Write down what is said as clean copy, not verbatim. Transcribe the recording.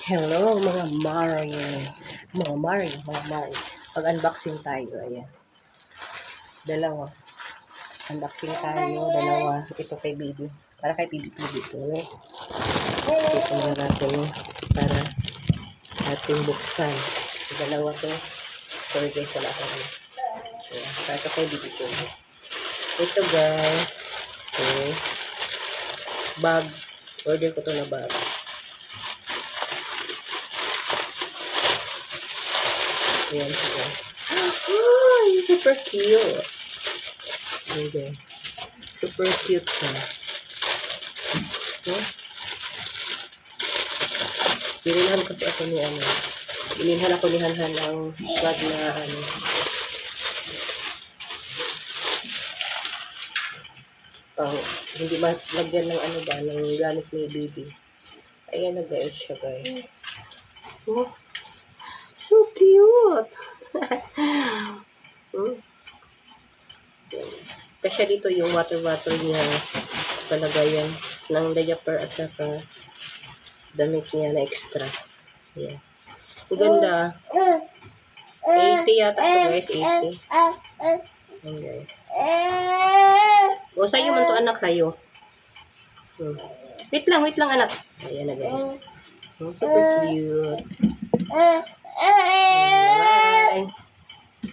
Hello mga Mari. Mga Mari. Pag-unboxing tayo. Ayan. Dalawa. Unboxing tayo. Dalawa. Ito kay baby. Para kay baby ito. Ito na natin para ating buksan. Dalawa to. Sorry guys, wala ako. Ayan. Para ito kay baby ito. Ito guys. Okay. Bag. Order ko to na bag. Ayan siya. Oh, super cute. Ayan. Super cute siya. Okay. Bilinhan kasi ako ni ano. Bilinhan ako ni Hanhan ng bag na ano. Hindi malagyan ng ano ba, ng gamit ni baby. Ayan na guys siya guys. Oh, so cute. Kasi dito yung water niya, kalagayan ng diaper at saka damit niya na extra. Yeah. Ang ganda. 80 yata ito guys, 80. Ayan guys. O sa'yo man to anak sa'yo. Wait lang anak. Ayan na guys. Super cute. Bye.